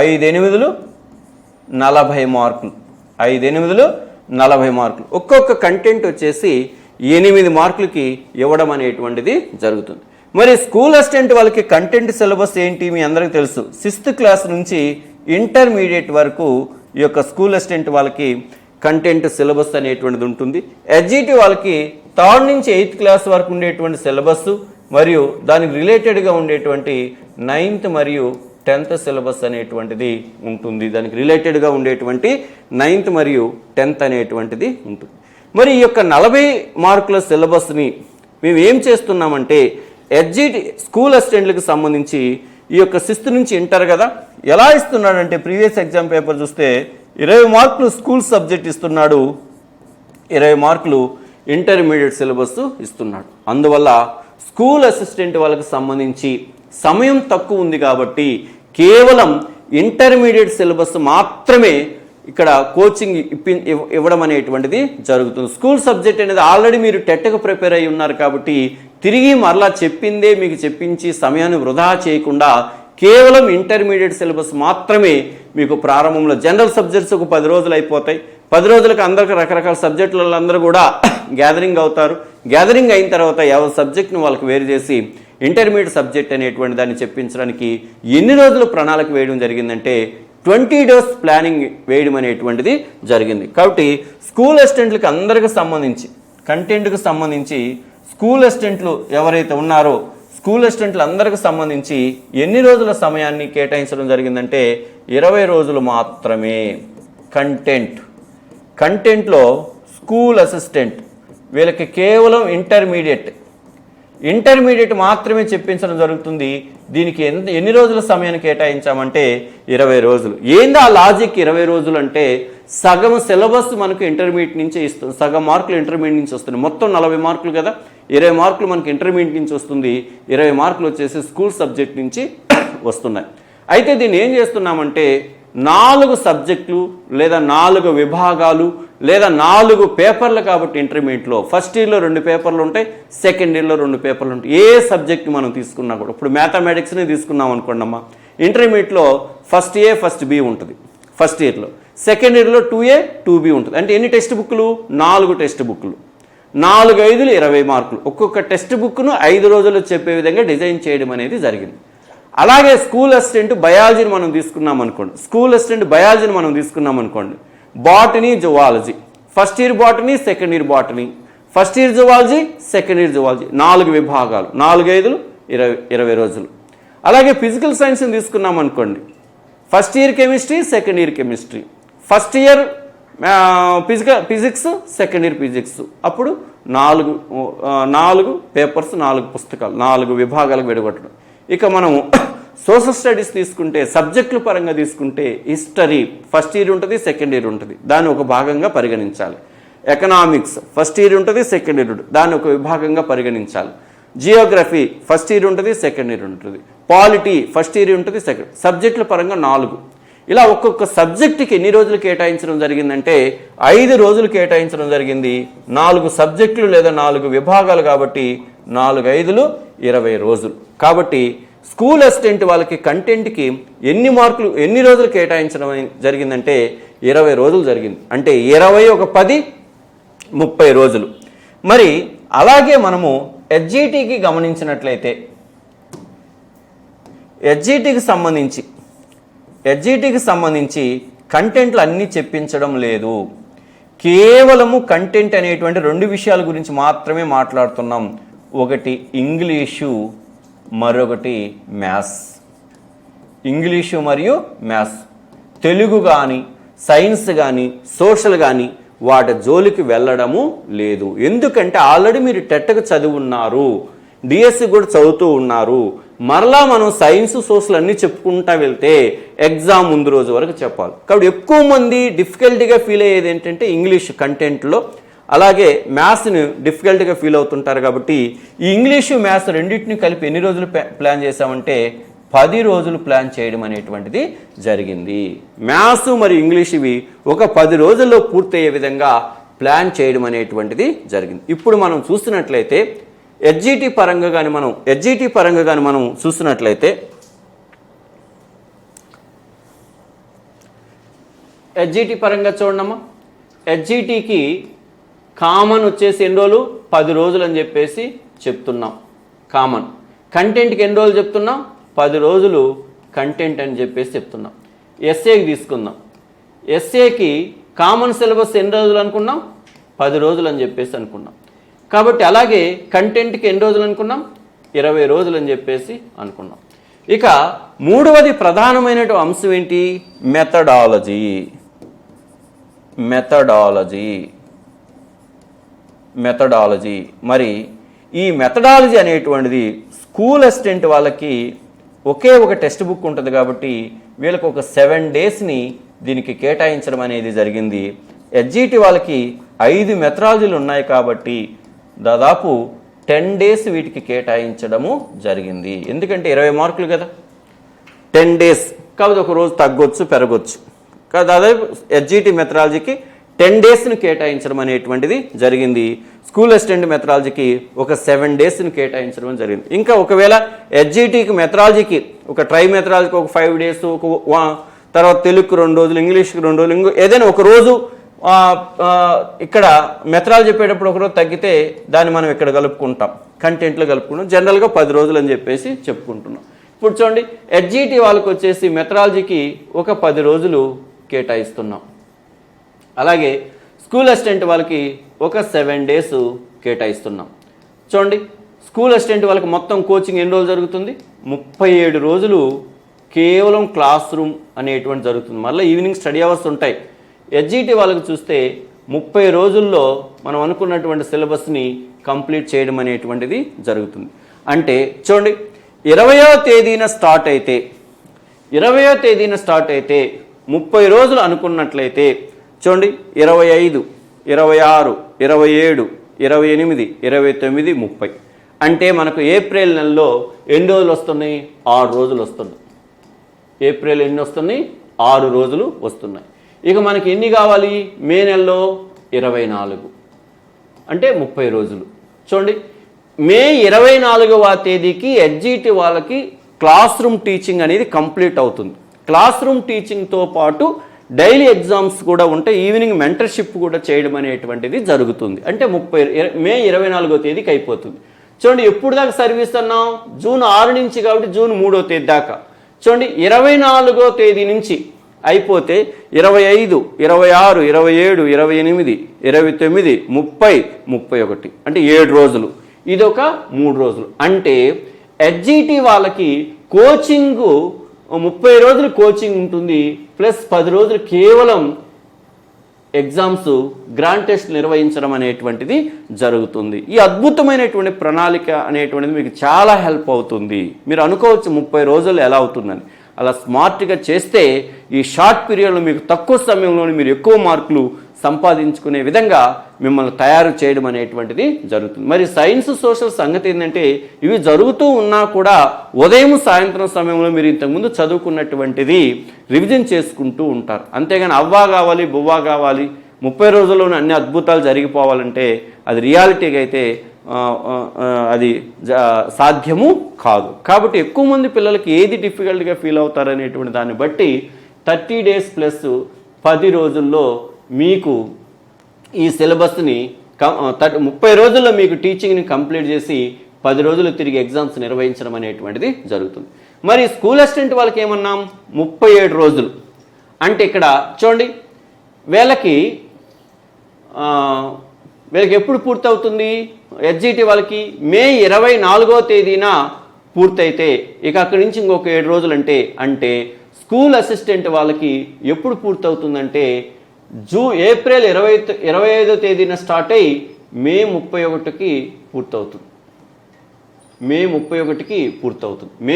5 8 40 మార్కులు, 5 8 40 మార్కులు. ఒక్కొక్క కంటెంట్ వచ్చేసి 8 మార్కులకి ఇవ్వడం అనేటువంటిది జరుగుతుంది. మరి స్కూల్ అసిస్టెంట్ వాళ్ళకి కంటెంట్ సిలబస్ ఏంటి మీ అందరికీ తెలుసు. 6th క్లాస్ నుంచి ఇంటర్మీడియట్ వరకు ఈ యొక్క స్కూల్ అసిస్టెంట్ వాళ్ళకి కంటెంట్ సిలబస్ అనేటువంటిది ఉంటుంది. హెచ్జిటి వాళ్ళకి 3rd నుంచి 8th క్లాస్ వరకు ఉండేటువంటి సిలబస్ మరియు దానికి రిలేటెడ్గా ఉండేటువంటి 9th మరియు 10th సిలబస్ అనేటువంటిది ఉంటుంది. దానికి రిలేటెడ్గా ఉండేటువంటి 9th మరియు 10th అనేటువంటిది ఉంటుంది. మరి ఈ యొక్క 40 మార్కుల సిలబస్ని మేము ఏం చేస్తున్నామంటే హెచ్జిటి స్కూల్ అసిస్టెంట్లకు సంబంధించి ఈ యొక్క 6th నుంచి ఇంటర్ కదా, ఎలా ఇస్తున్నాడంటే ప్రీవియస్ ఎగ్జామ్ పేపర్ చూస్తే 20 మార్కులు స్కూల్ సబ్జెక్ట్ ఇస్తున్నాడు, 20 మార్కులు ఇంటర్మీడియట్ సిలబస్ ఇస్తున్నాడు. అందువల్ల స్కూల్ అసిస్టెంట్ వాళ్ళకి సంబంధించి సమయం తక్కువ ఉంది కాబట్టి కేవలం ఇంటర్మీడియట్ సిలబస్ మాత్రమే ఇక్కడ కోచింగ్ ఇవ్వడం అనేటువంటిది జరుగుతుంది. స్కూల్ సబ్జెక్ట్ అనేది ఆల్రెడీ మీరు టెట్కి ప్రిపేర్ అయి ఉన్నారు కాబట్టి తిరిగి మరలా చెప్పిందే మీకు చెప్పించి సమయాన్ని వృధా చేయకుండా కేవలం ఇంటర్మీడియట్ సిలబస్ మాత్రమే మీకు ప్రారంభంలో జనరల్ సబ్జెక్ట్స్ ఒక 10 రోజులు అయిపోతాయి. 10 రోజులకు అందరికి రకరకాల సబ్జెక్టులలో అందరూ కూడా గ్యాదరింగ్ అవుతారు. గ్యాదరింగ్ అయిన తర్వాత ఎవరి సబ్జెక్ట్ను వాళ్ళకి వేరు చేసి ఇంటర్మీడియట్ సబ్జెక్ట్ అనేటువంటి దాన్ని చెప్పించడానికి ఎన్ని రోజులు ప్రణాళిక వేయడం జరిగిందంటే 20 డేస్ ప్లానింగ్ వేయడం అనేటువంటిది జరిగింది. కాబట్టి స్కూల్ అసిస్టెంట్లకు అందరికి సంబంధించి కంటెంట్కి సంబంధించి స్కూల్ అసిస్టెంట్లు ఎవరైతే ఉన్నారో స్కూల్ అసిస్టెంట్లు అందరికి సంబంధించి ఎన్ని రోజుల సమయాన్ని కేటాయించడం జరిగిందంటే 20 రోజులు మాత్రమే. కంటెంట్లో స్కూల్ అసిస్టెంట్ వీళ్ళకి కేవలం ఇంటర్మీడియట్ మాత్రమే చెప్పించడం జరుగుతుంది. దీనికి ఎన్ని రోజుల సమయాన్ని కేటాయించామంటే 20 రోజులు. ఏంది ఆ లాజిక్ 20 రోజులు అంటే, సగం సిలబస్ మనకు ఇంటర్మీడియట్ నుంచే ఇస్తుంది, సగం మార్కులు ఇంటర్మీడియట్ నుంచి వస్తుంది. మొత్తం 40 మార్కులు కదా, 20 మార్కులు మనకి ఇంటర్మీడియట్ నుంచి వస్తుంది, 20 మార్కులు వచ్చేసి స్కూల్ సబ్జెక్ట్ నుంచి వస్తున్నాయి. అయితే దీన్ని ఏం చేస్తున్నామంటే 4 సబ్జెక్టులు లేదా 4 విభాగాలు లేదా 4 పేపర్లు కాబట్టి ఇంటర్మీడియట్లో ఫస్ట్ ఇయర్లో 2 పేపర్లు ఉంటాయి, సెకండ్ ఇయర్లో 2 పేపర్లు ఉంటాయి. ఏ సబ్జెక్ట్ మనం తీసుకున్నా కూడా, ఇప్పుడు మ్యాథమెటిక్స్ని తీసుకున్నాం అనుకోండి అమ్మా, ఇంటర్మీడియట్లో ఫస్ట్ ఏ ఫస్ట్ బి ఉంటుంది ఫస్ట్ ఇయర్లో, సెకండ్ ఇయర్లో 2A 2B ఉంటుంది. అంటే ఎన్ని టెక్స్ట్ బుక్లు? 4 టెక్స్ట్ బుక్లు, 4 5 20 మార్కులు. ఒక్కొక్క టెక్స్ట్ బుక్ను 5 రోజుల్లో చెప్పే విధంగా డిజైన్ చేయడం అనేది జరిగింది. అలాగే స్కూల్ అసిస్టెంట్ బయాలజీని మనం తీసుకున్నాం అనుకోండి, botany zoology, first year botany, second year botany, first year zoology, second year zoology, 4 విభాగాలు, 4 5 20 రోజులు. అలాగే ఫిజికల్ సైన్స్ని తీసుకున్నాం అనుకోండి, first year chemistry, second year chemistry, first year physics, second year physics. అప్పుడు 4 పేపర్స్, 4 పుస్తకాలు, 4 విభాగాలకు విడగొట్టడం. ఇక మనము సోషల్ స్టడీస్ తీసుకుంటే, సబ్జెక్టుల పరంగా తీసుకుంటే హిస్టరీ ఫస్ట్ ఇయర్ ఉంటుంది, సెకండ్ ఇయర్ ఉంటుంది, దాన్ని ఒక భాగంగా పరిగణించాలి. ఎకనామిక్స్ ఫస్ట్ ఇయర్ ఉంటుంది, సెకండ్ ఇయర్ ఉంటుంది, దాన్ని ఒక విభాగంగా పరిగణించాలి. జియోగ్రఫీ ఫస్ట్ ఇయర్ ఉంటుంది, సెకండ్ ఇయర్ ఉంటుంది, పాలిటీ ఫస్ట్ ఇయర్ ఉంటుంది, సెకండ్. సబ్జెక్టుల పరంగా 4. ఇలా ఒక్కొక్క సబ్జెక్టుకి ఎన్ని రోజులు కేటాయించడం జరిగిందంటే 5 రోజులు కేటాయించడం జరిగింది. 4 సబ్జెక్టులు లేదా 4 విభాగాలు కాబట్టి 4 5 20 రోజులు. కాబట్టి స్కూల్ అసిస్టెంట్ వాళ్ళకి కంటెంట్కి ఎన్ని రోజులు కేటాయించడం జరిగిందంటే 20 రోజులు జరిగింది. అంటే 20 ఒక 10 30 రోజులు. మరి అలాగే మనము హెచ్జిటికి గమనించినట్లయితే హెచ్జిటికి సంబంధించి కంటెంట్లు అన్నీ చెప్పించడం లేదు. కేవలము కంటెంట్ అనేటువంటి 2 విషయాల గురించి మాత్రమే మాట్లాడుతున్నాం. ఒకటి ఇంగ్లీషు, మరొకటి మ్యాథ్స్. ఇంగ్లీషు మరియు మ్యాథ్స్. తెలుగు కానీ, సైన్స్ కానీ, సోషల్ కానీ వాటి జోలికి వెళ్ళడము లేదు. ఎందుకంటే ఆల్రెడీ మీరు టెట్కి చదువున్నారు, డిఎస్సి కూడా చదువుతూ ఉన్నారు. మరలా మనం సైన్స్, సోషల్ అన్నీ చెప్పుకుంటా వెళ్తే ఎగ్జామ్ ముందు రోజు వరకు చెప్పాలి. కాబట్టి ఎక్కువ మంది డిఫికల్టీగా ఫీల్ అయ్యేది ఏంటంటే ఇంగ్లీష్ కంటెంట్లో, అలాగే మ్యాథ్స్ని డిఫికల్ట్గా ఫీల్ అవుతుంటారు. కాబట్టి ఈ ఇంగ్లీషు మ్యాథ్స్ రెండింటిని కలిపి ఎన్ని రోజులు ప్లాన్ చేశామంటే 10 రోజులు ప్లాన్ చేయడం అనేటువంటిది జరిగింది. మ్యాథ్స్ మరియు ఇంగ్లీష్ ఇవి ఒక 10 రోజుల్లో పూర్తయ్యే విధంగా ప్లాన్ చేయడం అనేటువంటిది జరిగింది. ఇప్పుడు మనం చూస్తున్నట్లయితే హెచ్జిటి పరంగా కానీ మనం చూస్తున్నట్లయితే హెచ్జిటి పరంగా చూడమ్మా, హెచ్జిటికి కామన్ వచ్చేసి ఎన్ని రోజులు? 10 రోజులు అని చెప్పేసి చెప్తున్నాం. కామన్ కంటెంట్కి ఎన్ని రోజులు చెప్తున్నాం? 10 రోజులు కంటెంట్ అని చెప్పేసి చెప్తున్నాం. ఎస్ఏకి తీసుకుందాం. ఎస్ఏకి కామన్ సిలబస్ ఎన్ని రోజులు అనుకున్నాం? 10 రోజులు అని చెప్పేసి అనుకున్నాం. కాబట్టి అలాగే కంటెంట్కి ఎన్ని రోజులు అనుకున్నాం? 20 రోజులు అని చెప్పేసి అనుకున్నాం. ఇక మూడవది ప్రధానమైన అంశం ఏంటి? మెథడాలజీ. మరి ఈ మెథడాలజీ అనేటువంటిది స్కూల్ అసిస్టెంట్ వాళ్ళకి ఒకే ఒక టెక్స్ట్ బుక్ ఉంటుంది కాబట్టి వీళ్ళకి ఒక 7 డేస్ని దీనికి కేటాయించడం అనేది జరిగింది. హెచ్జిటి వాళ్ళకి 5 మెథడాలజీలు ఉన్నాయి కాబట్టి దాదాపు 10 డేస్ వీటికి కేటాయించడము జరిగింది. ఎందుకంటే 20 మార్కులు కదా, 10 డేస్ కాబట్టి ఒక రోజు తగ్గొచ్చు పెరగొచ్చు. దాదాపు హెచ్జిటి మెథడాలజీకి 10 డేస్ని కేటాయించడం అనేటువంటిది జరిగింది. స్కూల్ అసిస్టెంట్ మెథడాలజీకి ఒక 7 డేస్ని కేటాయించడం జరిగింది. ఇంకా ఒకవేళ హెచ్జిటికి మెథడాలజీకి ఒక ట్రై మెథడాలజీకి ఒక 5 డేస్, తర్వాత తెలుగుకు 2 రోజులు, ఇంగ్లీష్కి 2 రోజులు, ఏదైనా ఒక రోజు ఇక్కడ మెథడాలజీ చెప్పేటప్పుడు ఒకరోజు తగ్గితే దాన్ని మనం ఇక్కడ కలుపుకుంటాం, కంటెంట్లో కలుపుకుంటాం. జనరల్గా 10 రోజులు అని చెప్పేసి చెప్పుకుంటున్నాం. ఇప్పుడు చూడండి, హెచ్జిటి వాళ్ళకి వచ్చేసి మెథడాలజీకి ఒక 10 రోజులు కేటాయిస్తున్నాం. అలాగే స్కూల్ అసిస్టెంట్ వాళ్ళకి ఒక 7 డేస్ కేటాయిస్తున్నాం. చూడండి, స్కూల్ అసిస్టెంట్ వాళ్ళకి మొత్తం కోచింగ్ ఎన్ని రోజులు జరుగుతుంది? 37 రోజులు కేవలం క్లాస్ రూమ్ అనేటువంటి జరుగుతుంది. మళ్ళీ ఈవినింగ్ స్టడీ అవర్స్ ఉంటాయి. హెచ్జిటి వాళ్ళకి చూస్తే 30 రోజుల్లో మనం అనుకున్నటువంటి సిలబస్ని కంప్లీట్ చేయడం అనేటువంటిది జరుగుతుంది. అంటే చూడండి 20వ తేదీన స్టార్ట్ అయితే 30 రోజులు అనుకున్నట్లయితే చూడండి 25, 26, 27, 28, 29, 30 అంటే మనకు ఏప్రిల్ నెలలో ఎన్ని రోజులు వస్తున్నాయి? 6 రోజులు వస్తున్నాయి. ఏప్రిల్ ఎన్ని వస్తున్నాయి? 6 రోజులు వస్తున్నాయి. ఇక మనకి ఎన్ని కావాలి? మే నెలలో 24 అంటే 30 రోజులు. చూడండి మే 24వ తేదీకి ఎడ్జిటి వాళ్ళకి క్లాస్ రూమ్ టీచింగ్ అనేది కంప్లీట్ అవుతుంది. క్లాస్ రూమ్ టీచింగ్తో పాటు డైలీ ఎగ్జామ్స్ కూడా ఉంటాయి. ఈవినింగ్ మెంటర్షిప్ కూడా చేయడం అనేటువంటిది జరుగుతుంది. అంటే మే 24వ తేదీకి అయిపోతుంది. చూడండి ఎప్పుడు దాకా సర్వీస్ అన్నాం? జూన్ 6 నుంచి కాబట్టి జూన్ 3వ తేదీ దాకా. చూడండి 24వ తేదీ నుంచి అయిపోతే 25, 26, 27, 28, 29, 30, 31 అంటే 7 రోజులు. ఇదొక 3 రోజులు. అంటే ఎడ్జిటి వాళ్ళకి కోచింగు 30 రోజులు కోచింగ్ ఉంటుంది, ప్లస్ 10 రోజులు కేవలం ఎగ్జామ్స్ గ్రాండ్ టెస్ట్ నిర్వహించడం అనేటువంటిది జరుగుతుంది. ఈ అద్భుతమైనటువంటి ప్రణాళిక అనేటువంటిది మీకు చాలా హెల్ప్ అవుతుంది. మీరు అనుకోవచ్చు 30 రోజులు ఎలా అవుతుందని. అలా స్మార్ట్గా చేస్తే ఈ షార్ట్ పీరియడ్లో మీకు తక్కువ సమయంలోనే మీరు ఎక్కువ మార్కులు సంపాదించుకునే విధంగా మిమ్మల్ని తయారు చేయడం అనేటువంటిది జరుగుతుంది. మరి సైన్స్ సోషల్ సంగతి ఏంటంటే ఇవి జరుగుతూ ఉన్నా కూడా ఉదయం సాయంత్రం సమయంలో మీరు ఇంతకుముందు చదువుకున్నటువంటిది రివిజన్ చేసుకుంటూ ఉంటారు. అంతేగాని అవ్వా కావాలి బువ్వా కావాలి 30 రోజుల్లోనే అన్ని అద్భుతాలు జరిగిపోవాలంటే అది రియాలిటీగా అయితే అది సాధ్యము కాదు. కాబట్టి ఎక్కువ మంది పిల్లలకి ఏది డిఫికల్ట్గా ఫీల్ అవుతారనేటువంటి దాన్ని బట్టి 30 డేస్ ప్లస్ 10 రోజుల్లో మీకు ఈ సిలబస్ని 30 రోజుల్లో మీకు టీచింగ్ని కంప్లీట్ చేసి 10 రోజులు తిరిగి ఎగ్జామ్స్ నిర్వహించడం అనేటువంటిది జరుగుతుంది. మరి స్కూల్ అసిస్టెంట్ వాళ్ళకి ఏమన్నాం? 37 రోజులు. అంటే ఇక్కడ చూడండి వీళ్ళకి ఎప్పుడు పూర్తవుతుంది? ఎడ్జిటి వాళ్ళకి మే 24వ తేదీన పూర్తయితే ఇక అక్కడి నుంచి ఇంకొక 7 రోజులు అంటే స్కూల్ అసిస్టెంట్ వాళ్ళకి ఎప్పుడు పూర్తవుతుందంటే ఏప్రిల్ 25వ తేదీన స్టార్ట్ అయ్యి మే 31కి పూర్తవుతుంది. మే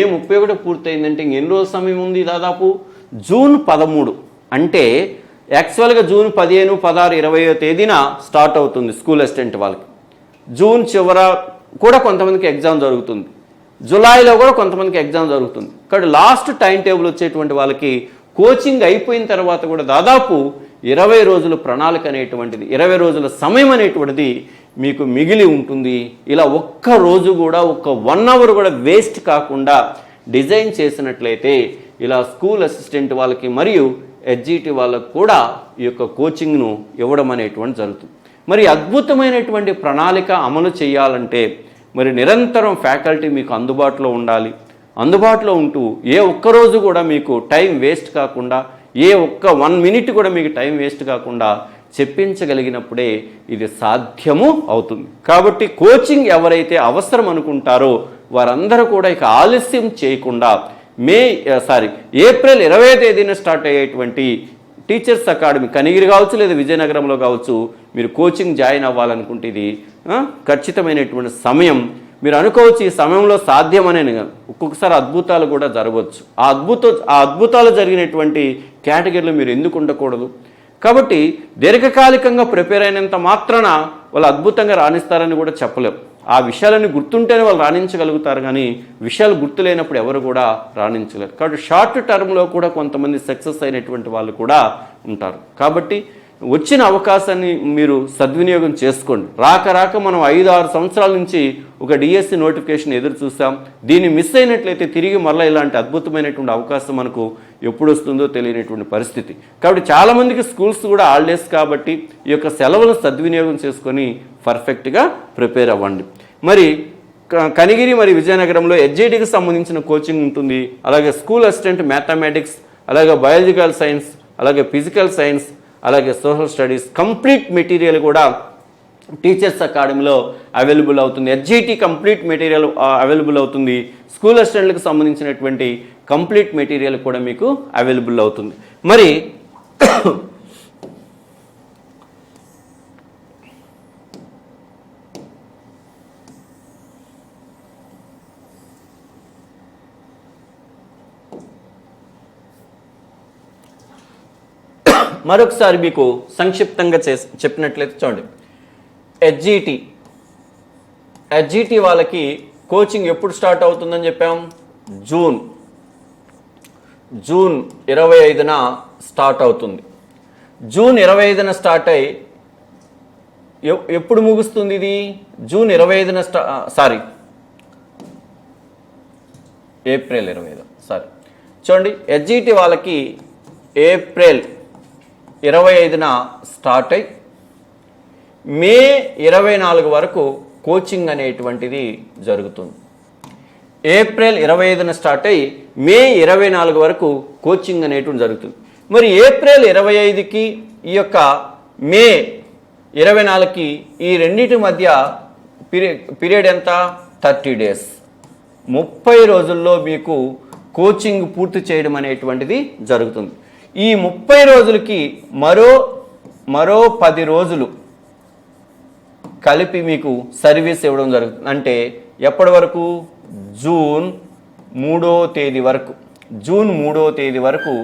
31 పూర్తయిందంటే ఇంకెన్ని రోజుల సమయం ఉంది? దాదాపు జూన్ 13. అంటే యాక్చువల్గా జూన్ 15, 16, 20వ తేదీన స్టార్ట్ అవుతుంది స్కూల్ అసిస్టెంట్ వాళ్ళకి. జూన్ చివర కూడా కొంతమందికి ఎగ్జామ్ జరుగుతుంది, జూలైలో కూడా కొంతమందికి ఎగ్జామ్ జరుగుతుంది. ఇక్కడ లాస్ట్ టైం టేబుల్ వచ్చేటువంటి వాళ్ళకి కోచింగ్ అయిపోయిన తర్వాత కూడా దాదాపు 20 రోజుల ప్రణాళిక అనేటువంటిది 20 రోజుల సమయం అనేటువంటిది మీకు మిగిలి ఉంటుంది. ఇలా ఒక్క రోజు కూడా ఒక్క 1 అవర్ కూడా వేస్ట్ కాకుండా డిజైన్ చేసినట్లయితే ఇలా స్కూల్ అసిస్టెంట్ వాళ్ళకి మరియు ఎడ్జిటి వాళ్ళకు కూడా ఈ యొక్క కోచింగ్ను ఇవ్వడం అనేటువంటి జరుగుతుంది. మరి అద్భుతమైనటువంటి ప్రణాళిక అమలు చేయాలంటే మరి నిరంతరం ఫ్యాకల్టీ మీకు అందుబాటులో ఉండాలి. అందుబాటులో ఉంటూ ఏ ఒక్కరోజు కూడా మీకు టైం వేస్ట్ కాకుండా ఏ ఒక్క 1 మినిట్ కూడా మీకు టైం వేస్ట్ కాకుండా చెప్పించగలిగినప్పుడే ఇది సాధ్యము అవుతుంది. కాబట్టి కోచింగ్ ఎవరైతే అవసరం అనుకుంటారో వారందరూ కూడా ఇక ఆలస్యం చేయకుండా ఏప్రిల్ 20వ తేదీన స్టార్ట్ అయ్యేటువంటి టీచర్స్ అకాడమీ కనిగిరి కావచ్చు లేదా విజయనగరంలో కావచ్చు మీరు కోచింగ్ జాయిన్ అవ్వాలనుకుంటే ఇది ఖచ్చితమైనటువంటి సమయం. మీరు అనుకోవచ్చు ఈ సమయంలో సాధ్యమనే, ఒక్కొక్కసారి అద్భుతాలు కూడా జరగవచ్చు. ఆ అద్భుతాలు జరిగినటువంటి కేటగిరీలో మీరు ఎందుకు ఉండకూడదు? కాబట్టి దీర్ఘకాలికంగా ప్రిపేర్ అయినంత మాత్రాన వాళ్ళు అద్భుతంగా రాణిస్తారని కూడా చెప్పలేం. ఆ విషయాలన్నీ గుర్తుంటేనే వాళ్ళు రాణించగలుగుతారు, కానీ విషయాలు గుర్తులేనప్పుడు ఎవరు కూడా రాణించలేరు. కాబట్టి షార్ట్ టర్మ్లో కూడా కొంతమంది సక్సెస్ అయినటువంటి వాళ్ళు కూడా ఉంటారు. కాబట్టి వచ్చిన అవకాశాన్ని మీరు సద్వినియోగం చేసుకోండి. రాక మనం 5-6 సంవత్సరాల నుంచి ఒక డిఎస్సి నోటిఫికేషన్ ఎదురు చూసాం. దీన్ని మిస్ అయినట్లయితే తిరిగి మళ్ళీ ఇలాంటి అద్భుతమైనటువంటి అవకాశం మనకు ఎప్పుడు వస్తుందో తెలియనటువంటి పరిస్థితి. కాబట్టి చాలామందికి స్కూల్స్ కూడా హాలిడేస్ కాబట్టి ఈ యొక్క సెలవులను సద్వినియోగం చేసుకొని పర్ఫెక్ట్గా ప్రిపేర్ అవ్వండి. మరి కనిగిరి మరియు విజయనగరంలో ఎడ్జిటికి సంబంధించిన కోచింగ్ ఉంటుంది. అలాగే స్కూల్ అసిస్టెంట్ మ్యాథమెటిక్స్, అలాగే బయాలజికల్ సైన్స్, అలాగే ఫిజికల్ సైన్స్, అలాగే సోషల్ స్టడీస్ కంప్లీట్ మెటీరియల్ కూడా టీచర్స్ అకాడమీలో అవైలబుల్ అవుతుంది. ఎడ్జిటి కంప్లీట్ మెటీరియల్ అవైలబుల్ అవుతుంది. స్కూల్ అసిస్టెంట్లకు సంబంధించినటువంటి కంప్లీట్ మెటీరియల్ కూడా మీకు అవైలబుల్ అవుతుంది. మరి మరొకసారి మీకు సంక్షిప్తంగా చెప్పినట్లయితే చూడండి, హెచ్జిటి వాళ్ళకి కోచింగ్ ఎప్పుడు స్టార్ట్ అవుతుందని చెప్పాం? జూన్ 25న స్టార్ట్ అవుతుంది. జూన్ 25న స్టార్ట్ అయ్యి ఎప్పుడు ముగుస్తుంది ఇది? జూన్ 25న ఏప్రిల్ 25. చూడండి, హెచ్జిటి వాళ్ళకి ఏప్రిల్ 25న స్టార్ట్ అయ్యి మే 24 వరకు కోచింగ్ అనేటువంటిది జరుగుతుంది. ఏప్రిల్ 25న స్టార్ట్ అయ్యి మే 24 వరకు కోచింగ్ అనేటువంటి జరుగుతుంది. మరి ఏప్రిల్ 25కి ఈ యొక్క మే 24కి ఈ రెండింటి మధ్య పీరియడ్ ఎంత? 30 days. 30 రోజుల్లో మీకు కోచింగ్ పూర్తి చేయడం అనేటువంటిది జరుగుతుంది. ఈ 30 రోజులకి మరో 10 రోజులు కలిపి మీకు సర్వీస్ ఇవ్వడం జరుగుతుంది. అంటే ఎప్పటి వరకు? జూన్ 3వ తేదీ వరకు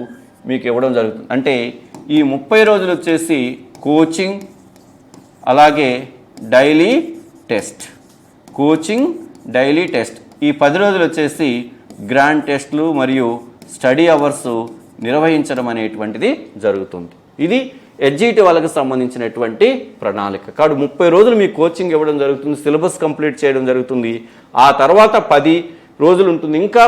మీకు ఇవ్వడం జరుగుతుంది. అంటే ఈ 30 రోజులు వచ్చేసి కోచింగ్, అలాగే డైలీ టెస్ట్, ఈ 10 రోజులు వచ్చేసి గ్రాండ్ టెస్ట్లు మరియు స్టడీ అవర్స్ నిర్వహించడం అనేటువంటిది జరుగుతుంది. ఇది హెచ్జిటి వాళ్ళకి సంబంధించినటువంటి ప్రణాళిక. కాబట్టి 30 రోజులు మీకు కోచింగ్ ఇవ్వడం జరుగుతుంది, సిలబస్ కంప్లీట్ చేయడం జరుగుతుంది. ఆ తర్వాత 10 రోజులు ఉంటుంది. ఇంకా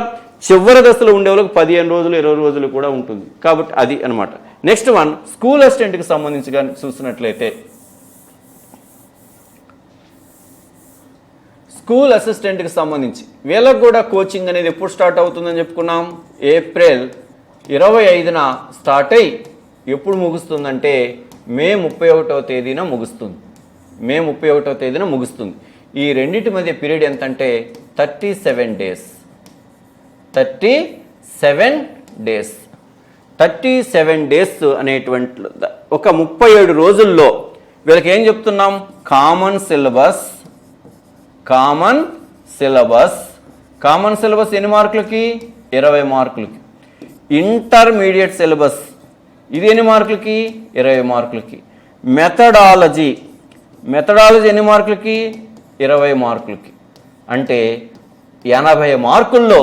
చివరి దశలో ఉండే వాళ్ళకి 15 రోజులు 20 రోజులు కూడా ఉంటుంది. కాబట్టి అది అనమాట. నెక్స్ట్ వన్, స్కూల్ అసిస్టెంట్కి సంబంధించి కానీ చూసినట్లయితే, స్కూల్ అసిస్టెంట్కి సంబంధించి వీళ్ళకు కూడా కోచింగ్ అనేది ఎప్పుడు స్టార్ట్ అవుతుందని చెప్పుకున్నాం? ఏప్రిల్ 25న స్టార్ట్ అయ్యి ఎప్పుడు ముగుస్తుందంటే మే 31వ తేదీన ముగుస్తుంది. ఈ రెండింటి మధ్య పీరియడ్ ఎంత అంటే 37 days. 37 days అనేటువంటి ఒక 37 రోజుల్లో వీళ్ళకి ఏం చెప్తున్నాం? కామన్ సిలబస్ ఎన్ని మార్కులకి? 20 మార్కులకి. ఇంటర్మీడియట్ సిలబస్ ఇది ఎన్ని మార్కులకి? 20 మార్కులకి. మెథడాలజీ ఎన్ని మార్కులకి? 20 మార్కులకి. అంటే 80 మార్కుల్లో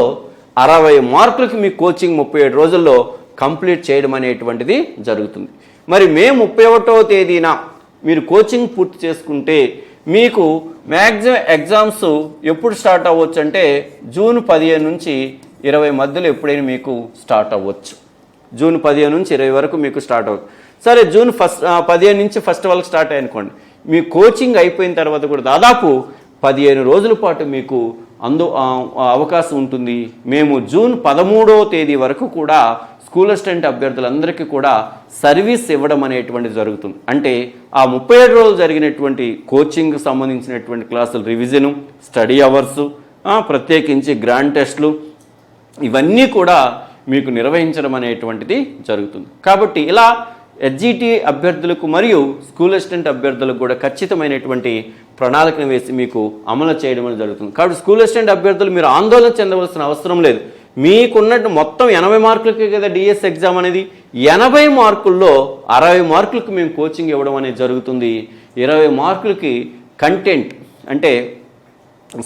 60 మార్కులకి మీ కోచింగ్ 37 రోజుల్లో కంప్లీట్ చేయడం అనేటువంటిది జరుగుతుంది. మరి మే 31వ తేదీన మీరు కోచింగ్ పూర్తి చేసుకుంటే మీకు మ్యాక్సిమం ఎగ్జామ్స్ ఎప్పుడు స్టార్ట్ అవ్వచ్చు అంటే జూన్ 15 నుంచి 20 మధ్యలో ఎప్పుడైనా మీకు స్టార్ట్ అవ్వచ్చు. జూన్ 15 నుంచి 20 వరకు మీకు స్టార్ట్ అవ్వచ్చు. సరే, జూన్ 15 నుంచి 1 వరకు స్టార్ట్ అయ్యనుకోండి, మీ కోచింగ్ అయిపోయిన తర్వాత కూడా దాదాపు 15 రోజుల పాటు మీకు అవకాశం ఉంటుంది. మేము జూన్ 13వ తేదీ వరకు కూడా స్కూల్ అసిస్టెంట్ అభ్యర్థులందరికీ కూడా సర్వీస్ ఇవ్వడం అనేటువంటిది జరుగుతుంది. అంటే ఆ 37 రోజులు జరిగినటువంటి కోచింగ్కి సంబంధించినటువంటి క్లాసులు, రివిజను, స్టడీ అవర్సు, ప్రత్యేకించి గ్రాండ్ టెస్ట్లు, ఇవన్నీ కూడా మీకు నిర్వహించడం అనేటువంటిది జరుగుతుంది. కాబట్టి ఇలా హెచ్జిటి అభ్యర్థులకు మరియు స్కూల్ అసిస్టెంట్ అభ్యర్థులకు కూడా ఖచ్చితమైనటువంటి ప్రణాళికను వేసి మీకు అమలు చేయడం జరుగుతుంది. కాబట్టి స్కూల్ అసిస్టెంట్ అభ్యర్థులు మీరు ఆందోళన చెందవలసిన అవసరం లేదు. మీకున్నట్టు మొత్తం 80 మార్కులకే కదా డిఎస్ ఎగ్జామ్ అనేది. 80 మార్కుల్లో 60 మార్కులకు మేము కోచింగ్ ఇవ్వడం అనేది జరుగుతుంది. 20 మార్కులకి కంటెంట్ అంటే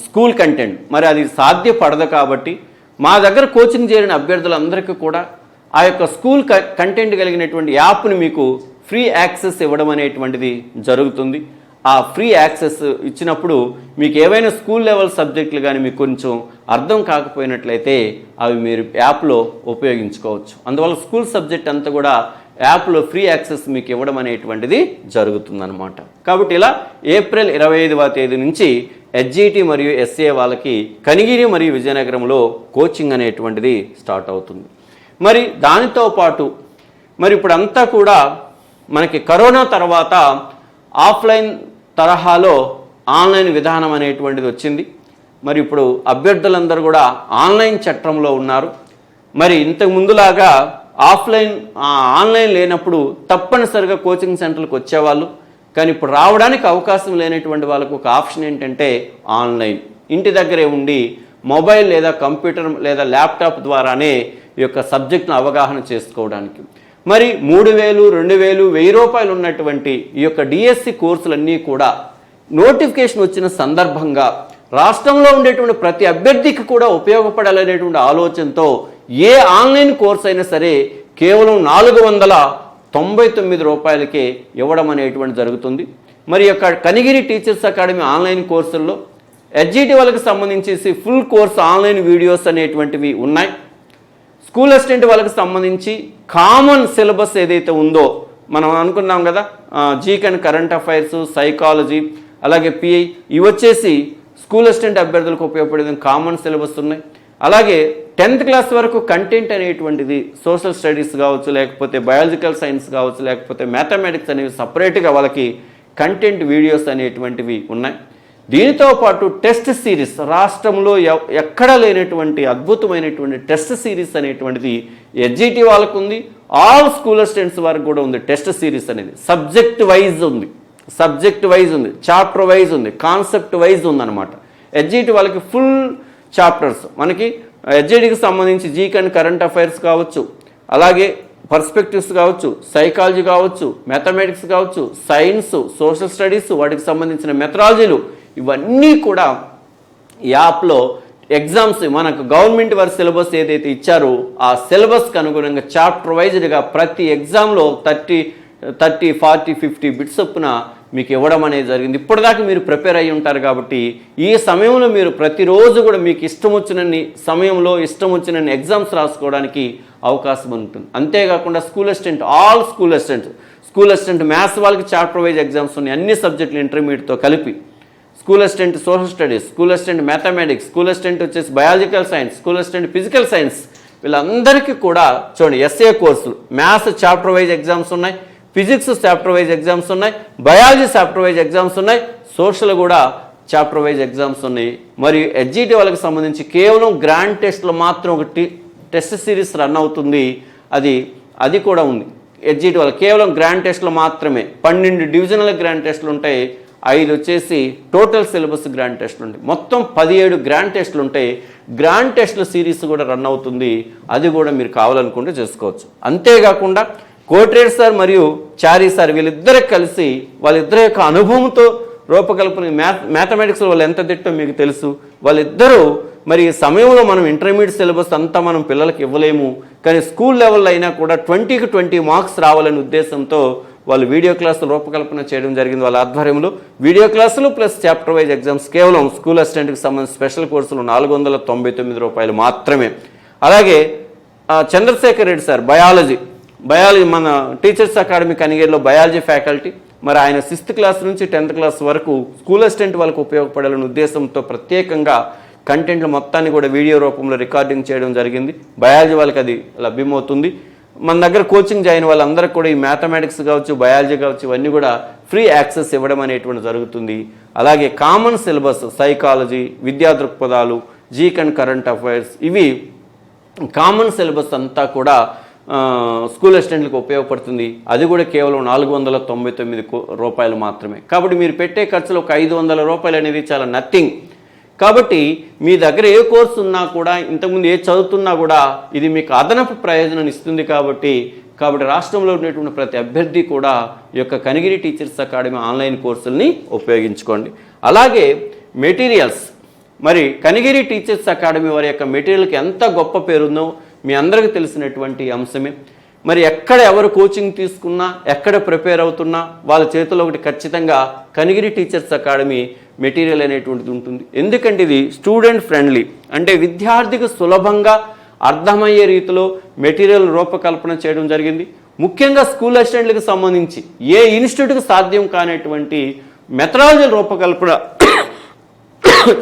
స్కూల్ కంటెంట్ మరి అది సాధ్యపడదు. కాబట్టి మా దగ్గర కోచింగ్ చేరిన అభ్యర్థులందరికీ కూడా ఆ యొక్క స్కూల్ కంటెంట్ కలిగినటువంటి యాప్ని మీకు ఫ్రీ యాక్సెస్ ఇవ్వడం అనేటువంటిది జరుగుతుంది. ఆ ఫ్రీ యాక్సెస్ ఇచ్చినప్పుడు మీకు ఏవైనా స్కూల్ లెవెల్ సబ్జెక్టులు కానీ మీకు కొంచెం అర్థం కాకపోయినట్లయితే అవి మీరు యాప్లో ఉపయోగించుకోవచ్చు. అందువల్ల స్కూల్ సబ్జెక్ట్ అంతా కూడా యాప్లో ఫ్రీ యాక్సెస్ మీకు ఇవ్వడం అనేటువంటిది జరుగుతుందన్నమాట. కాబట్టి ఇలా ఏప్రిల్ 25వ తేదీ నుంచి హెచ్జిటి మరియు ఎస్ఏ వాళ్ళకి కనిగిరి మరియు విజయనగరంలో కోచింగ్ అనేటువంటిది స్టార్ట్ అవుతుంది. మరి దానితో పాటు మరి ఇప్పుడంతా కూడా మనకి కరోనా తర్వాత ఆఫ్లైన్ తరహాలో ఆన్లైన్ విధానం అనేటువంటిది వచ్చింది. మరి ఇప్పుడు అభ్యర్థులందరూ కూడా ఆన్లైన్ చట్రంలో ఉన్నారు. మరి ఇంతకు ముందులాగా ఆన్లైన్ లేనప్పుడు తప్పనిసరిగా కోచింగ్ సెంటర్లకు వచ్చేవాళ్ళు. కానీ ఇప్పుడు రావడానికి అవకాశం లేనటువంటి వాళ్ళకు ఒక ఆప్షన్ ఏంటంటే ఆన్లైన్. ఇంటి దగ్గరే ఉండి మొబైల్ లేదా కంప్యూటర్ లేదా ల్యాప్టాప్ ద్వారానే ఈ యొక్క సబ్జెక్ట్ను అవగాహన చేసుకోవడానికి. మరి 3,000, 2,000, 1,000 రూపాయలు ఉన్నటువంటి ఈ యొక్క డిఎస్సి కోర్సులన్నీ కూడా నోటిఫికేషన్ వచ్చిన సందర్భంగా రాష్ట్రంలో ఉండేటువంటి ప్రతి అభ్యర్థికి కూడా ఉపయోగపడాలనేటువంటి ఆలోచనతో ఏ ఆన్లైన్ కోర్స్ అయినా సరే కేవలం 499 రూపాయలకే ఇవ్వడం అనేటువంటి జరుగుతుంది. మరి యొక్క కనిగిరి టీచర్స్ అకాడమీ ఆన్లైన్ కోర్సుల్లో ఎడ్జిటి వాళ్ళకి సంబంధించి ఫుల్ కోర్స్ ఆన్లైన్ వీడియోస్ అనేటువంటివి ఉన్నాయి. స్కూల్ అసిస్టెంట్ వాళ్ళకి సంబంధించి కామన్ సిలబస్ ఏదైతే ఉందో మనం అనుకున్నాం కదా, జీక్ అండ్ కరెంట్ అఫైర్స్, సైకాలజీ, అలాగే పిఐ, ఇవి వచ్చేసి స్కూల్ అసిస్టెంట్ అభ్యర్థులకు ఉపయోగపడే కామన్ సిలబస్ ఉన్నాయి. అలాగే 10th క్లాస్ వరకు కంటెంట్ అనేటువంటిది సోషల్ స్టడీస్ కావచ్చు, లేకపోతే బయాలజికల్ సైన్స్ కావచ్చు, లేకపోతే మ్యాథమెటిక్స్ అనేవి సపరేట్గా వాళ్ళకి కంటెంట్ వీడియోస్ అనేటువంటివి ఉన్నాయి. దీనితో పాటు టెస్ట్ సిరీస్, రాష్ట్రంలో ఎక్కడా లేనటువంటి అద్భుతమైనటువంటి టెస్ట్ సిరీస్ అనేటువంటిది ఎడ్జిటి వాళ్ళకు ఉంది. ఆల్ స్కూల్ అసిస్టెంట్స్ వారికి కూడా ఉంది. టెస్ట్ సిరీస్ అనేది సబ్జెక్ట్ వైజ్ ఉంది, చాప్టర్ వైజ్ ఉంది, కాన్సెప్ట్ వైజ్ ఉందన్నమాట. ఎడ్జిటి వాళ్ళకి ఫుల్ చాప్టర్స్, మనకి ఎడ్జిటికి సంబంధించి జీక్ అండ్ కరెంట్ అఫైర్స్ కావచ్చు, అలాగే పర్స్పెక్టివ్స్ కావచ్చు, సైకాలజీ కావచ్చు, మ్యాథమెటిక్స్ కావచ్చు, సైన్స్, సోషల్ స్టడీస్, వాటికి సంబంధించిన మెథడాలజీలు, ఇవన్నీ కూడా యాప్లో ఎగ్జామ్స్ మనకు గవర్నమెంట్ వారి సిలబస్ ఏదైతే ఇచ్చారో ఆ సిలబస్కి అనుగుణంగా చాప్టర్ వైజ్గా ప్రతి ఎగ్జామ్లో 30, 40, 50 బిట్స్ చొప్పున మీకు ఇవ్వడం అనేది జరిగింది. ఇప్పటిదాకా మీరు ప్రిపేర్ అయ్యి ఉంటారు కాబట్టి ఈ సమయంలో మీరు ప్రతిరోజు కూడా మీకు ఇష్టం వచ్చినన్ని సమయంలో ఇష్టం వచ్చినన్ని ఎగ్జామ్స్ రాసుకోవడానికి అవకాశం ఉంటుంది. అంతేకాకుండా school assistant, all school assistant maths వాళ్ళకి చాప్టర్ వైజ్ ఎగ్జామ్స్ ఉన్నాయి, అన్ని సబ్జెక్టులు ఇంటర్మీడియట్తో కలిపి. School assistant social studies, school assistant mathematics, school assistant వచ్చేసి biological science, school assistant physical science, వీళ్ళందరికీ కూడా చూడండి ఎస్ఏ కోర్సులు, మ్యాథ్స్ చాప్టర్ వైజ్ ఎగ్జామ్స్ ఉన్నాయి, ఫిజిక్స్ చాప్టర్ వైజ్ ఎగ్జామ్స్ ఉన్నాయి, బయాలజీ చాప్టర్ వైజ్ ఎగ్జామ్స్ ఉన్నాయి, సోషల్ కూడా చాప్టర్ వైజ్ ఎగ్జామ్స్ ఉన్నాయి. మరియు ఎడ్జిటి వాళ్ళకి సంబంధించి కేవలం గ్రాండ్ టెస్ట్లో మాత్రం ఒక టెస్ట్ సిరీస్ రన్ అవుతుంది, అది కూడా ఉంది. ఎడ్జిటి వాళ్ళకి కేవలం గ్రాండ్ టెస్ట్లో మాత్రమే 12 డివిజనల్ గ్రాండ్ టెస్ట్లు ఉంటాయి, 5 వచ్చేసి టోటల్ సిలబస్ గ్రాండ్ టెస్ట్లు ఉంటాయి. మొత్తం 17 గ్రాండ్ టెస్ట్లు ఉంటాయి. గ్రాండ్ టెస్ట్ల సిరీస్ కూడా రన్ అవుతుంది, అది కూడా మీరు కావాలనుకుంటే చేసుకోవచ్చు. అంతేకాకుండా కోట్రేడ్ సార్ మరియు చారీ సార్ వీళ్ళిద్దరికి కలిసి వాళ్ళిద్దరి యొక్క అనుభవంతో రూపకల్పన మ్యాథమెటిక్స్లో వాళ్ళు ఎంత తిట్టో మీకు తెలుసు. వాళ్ళిద్దరూ మరి ఈ సమయంలో మనం ఇంటర్మీడియట్ సిలబస్ అంతా మనం పిల్లలకి ఇవ్వలేము, కానీ స్కూల్ లెవెల్లో అయినా కూడా 20కి 20 మార్క్స్ రావాలనే ఉద్దేశంతో వాళ్ళు వీడియో క్లాసులు రూపకల్పన చేయడం జరిగింది. వాళ్ళ ఆధ్వర్యంలో వీడియో క్లాసులు ప్లస్ చాప్టర్ వైజ్ ఎగ్జామ్స్ కేవలం స్కూల్ అసిస్టెంట్కి సంబంధించిన స్పెషల్ కోర్సులు 499 రూపాయలు మాత్రమే. అలాగే చంద్రశేఖర్ రెడ్డి సార్ బయాలజీ మన టీచర్స్ అకాడమీ కనిగిరిలో బయాలజీ ఫ్యాకల్టీ, మరి ఆయన 6th క్లాస్ నుంచి 10th క్లాస్ వరకు స్కూల్ అసిస్టెంట్ వాళ్ళకు ఉపయోగపడాలనే ఉద్దేశంతో ప్రత్యేకంగా కంటెంట్లు మొత్తాన్ని కూడా వీడియో రూపంలో రికార్డింగ్ చేయడం జరిగింది. బయాలజీ వాళ్ళకి అది లభ్యమవుతుంది. మన దగ్గర కోచింగ్ జాయిన్ వాళ్ళందరికీ కూడా ఈ మ్యాథమెటిక్స్ కావచ్చు, బయాలజీ కావచ్చు, ఇవన్నీ కూడా ఫ్రీ యాక్సెస్ ఇవ్వడం అనేటువంటి జరుగుతుంది. అలాగే కామన్ సిలబస్ సైకాలజీ, విద్యా దృక్పథాలు, జీక్ అండ్ కరెంట్ అఫైర్స్, ఇవి కామన్ సిలబస్ అంతా కూడా స్కూల్ అసిస్టెంట్లకు ఉపయోగపడుతుంది. అది కూడా కేవలం 499 రూపాయలు మాత్రమే. కాబట్టి మీరు పెట్టే ఖర్చులు ఒక 500 రూపాయలు అనేది చాలా నథింగ్. కాబట్టి మీ దగ్గర ఏ కోర్సు ఉన్నా కూడా, ఇంతకుముందు ఏ చదువుతున్నా కూడా ఇది మీకు అదనపు ప్రయోజనాన్ని ఇస్తుంది. కాబట్టి రాష్ట్రంలో ఉన్నటువంటి ప్రతి అభ్యర్థి కూడా ఈ యొక్క కనిగిరి టీచర్స్ అకాడమీ ఆన్లైన్ కోర్సుల్ని ఉపయోగించుకోండి. అలాగే మెటీరియల్స్, మరి కనిగిరి టీచర్స్ అకాడమీ వారి యొక్క మెటీరియల్కి ఎంత గొప్ప పేరుందో మీ అందరికీ తెలిసినటువంటి అంశమే. మరి ఎక్కడ ఎవరు కోచింగ్ తీసుకున్నా, ఎక్కడ ప్రిపేర్ అవుతున్నా వాళ్ళ చేతిలో ఒకటి ఖచ్చితంగా కనిగిరి టీచర్స్ అకాడమీ మెటీరియల్ అనేటువంటిది ఉంటుంది. ఎందుకంటే ఇది స్టూడెంట్ ఫ్రెండ్లీ, అంటే విద్యార్థికి సులభంగా అర్థమయ్యే రీతిలో మెటీరియల్ రూపకల్పన చేయడం జరిగింది. ముఖ్యంగా స్కూల్ అసిస్టెంట్లకు సంబంధించి ఏ ఇన్స్టిట్యూట్కి సాధ్యం కానటువంటి మెథడాలజీ రూపకల్పన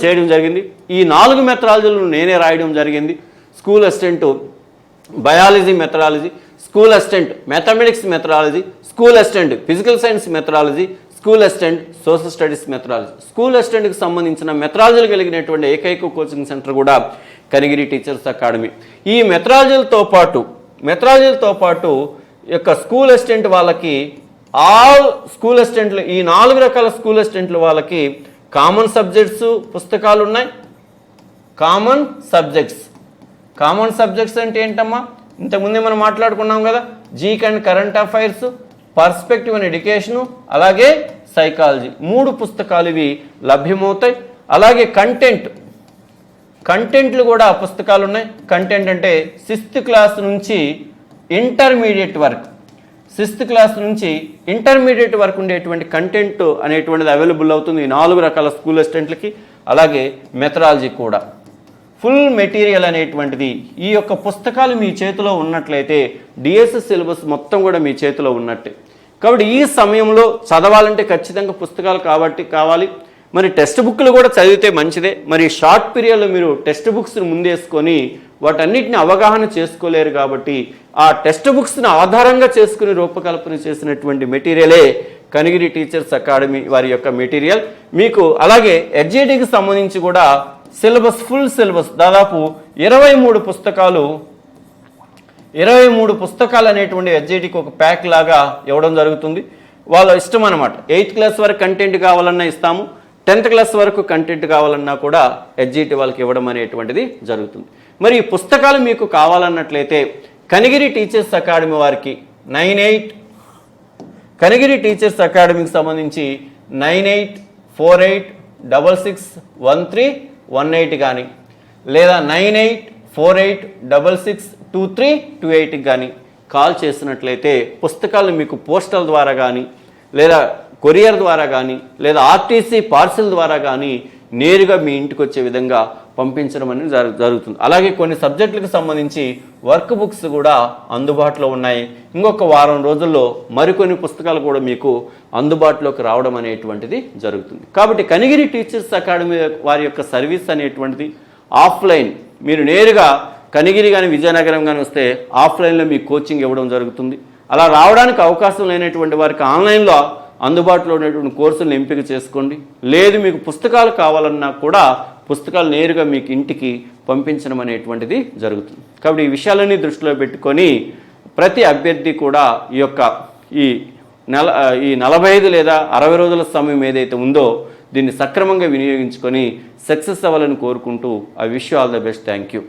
చేయడం జరిగింది. ఈ 4 మెథడాలజీలను నేనే రాయడం జరిగింది. School assistant biology methodology, school assistant mathematics methodology, school assistant physical science methodology, school assistant social studies methodology. School అసిస్టెంట్కి సంబంధించిన మెథడాలజీలు కలిగినటువంటి ఏకైక కోచింగ్ సెంటర్ కూడా కనిగిరి టీచర్స్ అకాడమీ. ఈ మెథడాలజీలతో పాటు యొక్క స్కూల్ అసిస్టెంట్ వాళ్ళకి ఆల్ స్కూల్ అసిస్టెంట్లు, ఈ 4 రకాల స్కూల్ అసిస్టెంట్లు వాళ్ళకి కామన్ సబ్జెక్ట్స్ పుస్తకాలు ఉన్నాయి. కామన్ సబ్జెక్ట్స్ అంటే ఏంటమ్మా? ఇంతకుముందే మనం మాట్లాడుకున్నాం కదా, జీక్ and current affairs, perspective and education, అలాగే సైకాలజీ 3 పుస్తకాలు ఇవి లభ్యమవుతాయి. అలాగే కంటెంట్లు కూడా పుస్తకాలు ఉన్నాయి. కంటెంట్ అంటే 6th క్లాస్ నుంచి ఇంటర్మీడియట్ వరకు, 6th క్లాస్ నుంచి ఇంటర్మీడియట్ వరకు ఉండేటువంటి కంటెంట్ అనేటువంటిది అవైలబుల్ అవుతుంది 4 రకాల స్కూల్ అసిస్టెంట్లకి. అలాగే మెథడాలజీ కూడా ఫుల్ మెటీరియల్ అనేటువంటిది ఈ యొక్క పుస్తకాలు మీ చేతిలో ఉన్నట్లయితే డిఎస్ఎస్ సిలబస్ మొత్తం కూడా మీ చేతిలో ఉన్నట్టే. కాబట్టి ఈ సమయంలో చదవాలంటే ఖచ్చితంగా పుస్తకాలు కావాలి. మరి టెక్స్ట్ బుక్లు కూడా చదివితే మంచిదే. మరి షార్ట్ పీరియడ్లో మీరు టెక్స్ట్ బుక్స్ని ముందేసుకొని వాటన్నిటిని అవగాహన చేసుకోలేరు. కాబట్టి ఆ టెక్స్ట్ బుక్స్ని ఆధారంగా చేసుకుని రూపకల్పన చేసినటువంటి మెటీరియలే కనిగిరి టీచర్స్ అకాడమీ వారి యొక్క మెటీరియల్ మీకు. అలాగే ఎడ్జిటికి సంబంధించి కూడా సిలబస్, ఫుల్ సిలబస్ దాదాపు 23 పుస్తకాలు అనేటువంటి ఎడ్జిటికి ఒక ప్యాక్ లాగా ఇవ్వడం జరుగుతుంది. వాళ్ళ ఇష్టం అనమాట. 8th క్లాస్ వరకు కంటెంట్ కావాలన్నా ఇస్తాము, 10th క్లాస్ వరకు కంటెంట్ కావాలన్నా కూడా ఎడ్జిటి వాళ్ళకి ఇవ్వడం అనేటువంటిది జరుగుతుంది. మరి ఈ పుస్తకాలు మీకు కావాలన్నట్లయితే కనిగిరి టీచర్స్ అకాడమీ వారికి కనిగిరి టీచర్స్ అకాడమీకి సంబంధించి 9848661318 కానీ లేదా 9848662328 కానీ కాల్ చేసినట్లయితే పుస్తకాలు మీకు పోస్టల్ ద్వారా కానీ లేదా కొరియర్ ద్వారా కానీ లేదా ఆర్టీసీ పార్సిల్ ద్వారా కానీ నేరుగా మీ ఇంటికి వచ్చే విధంగా పంపించడం అనేది జరుగుతుంది. అలాగే కొన్ని సబ్జెక్టులకు సంబంధించి వర్క్ బుక్స్ కూడా అందుబాటులో ఉన్నాయి. ఇంకొక వారం రోజుల్లో మరికొన్ని పుస్తకాలు కూడా మీకు అందుబాటులోకి రావడం అనేటువంటిది జరుగుతుంది. కాబట్టి కనిగిరి టీచర్స్ అకాడమీ వారి యొక్క సర్వీస్ అనేటువంటిది ఆఫ్లైన్, మీరు నేరుగా కనిగిరి కానీ విజయనగరం కానీ వస్తే ఆఫ్లైన్లో మీకు కోచింగ్ ఇవ్వడం జరుగుతుంది. అలా రావడానికి అవకాశం లేనటువంటి వారికి ఆన్లైన్లో అందుబాటులో ఉన్నటువంటి కోర్సులను ఎంపిక చేసుకోండి. లేదు మీకు పుస్తకాలు కావాలన్నా కూడా పుస్తకాలు నేరుగా మీకు ఇంటికి పంపించడం అనేటువంటిది జరుగుతుంది. కాబట్టి ఈ విషయాలన్నీ దృష్టిలో పెట్టుకొని ప్రతి అభ్యర్థి కూడా ఈ 45 లేదా 60 రోజుల సమయం ఏదైతే ఉందో దీన్ని సక్రమంగా వినియోగించుకొని సక్సెస్ అవ్వాలని కోరుకుంటూ I wish you all the best. Thank you.